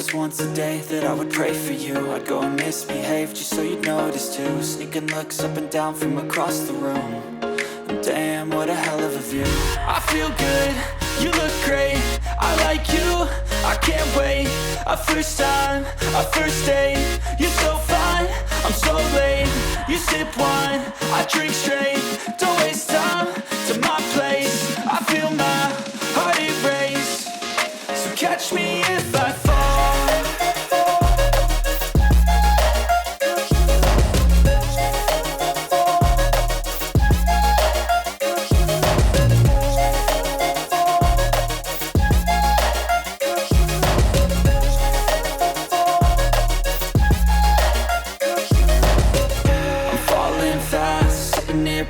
was once a day that I would pray for you. I'd go and misbehave just so you'd notice too. Sneaking looks up and down from across the room. And damn, what a hell of a view. I feel good, you look great, I like you, I can't wait. A first time, a first date, you're so fine, I'm so late. You sip wine, I drink straight, don't waste time to my place. I feel my heart erase, so catch me if I fall.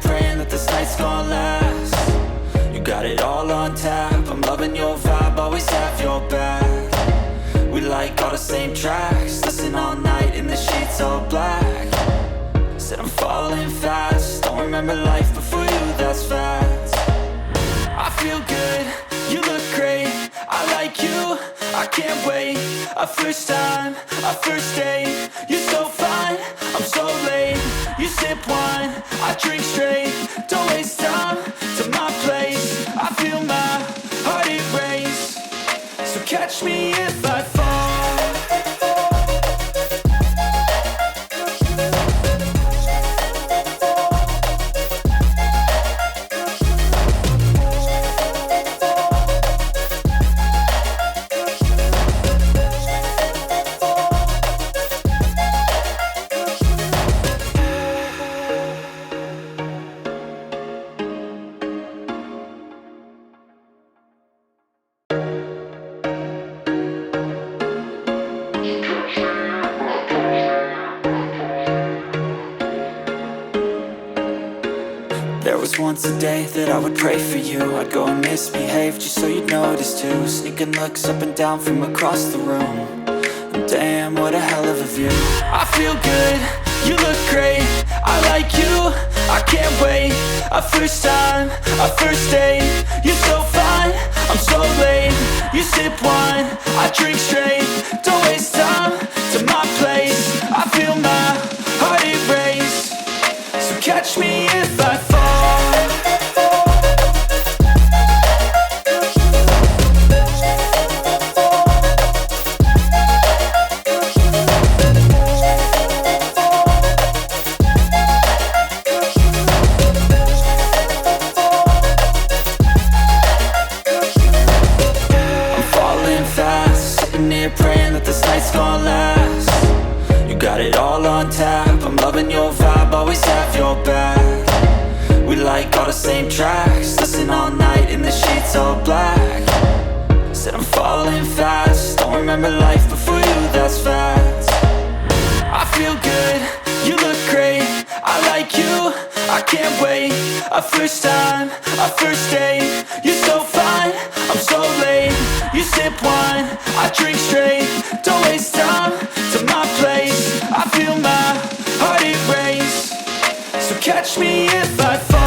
Praying that this night's gonna last. You got it all on tap, I'm loving your vibe, always have your back. We like all the same tracks, listen all night in the sheets all black. Said I'm falling fast, don't remember life before you, that's fact. I feel good, you look great, I like you, I can't wait. A first time, a first date, you're so fine, I'm so late. You sip wine, I drink straight, don't waste time to my place. I feel my heart erase, so catch me if I fall. There was once a day that I would pray for you. I'd go and misbehave just so you'd notice too. Sneaking looks up and down from across the room. And damn, what a hell of a view. I feel good, you look great, I like you, I can't wait. A first time, a first date, you're so fine, I'm so late. You sip wine, I drink straight, don't waste time to my place. I feel my heart erase, so catch me if I fall. Praying that this night's gonna last. You got it all on tap, I'm loving your vibe, always have your back. We like all the same tracks, listen all night in the sheets all black. Said I'm falling fast, don't remember life before you, that's fact. I feel good, you look great, I like you, I can't wait. A first time, a first date, you're so fine, I'm so late. You sip wine, I drink straight, don't waste time to my place. I feel my heart erase, so catch me if I fall.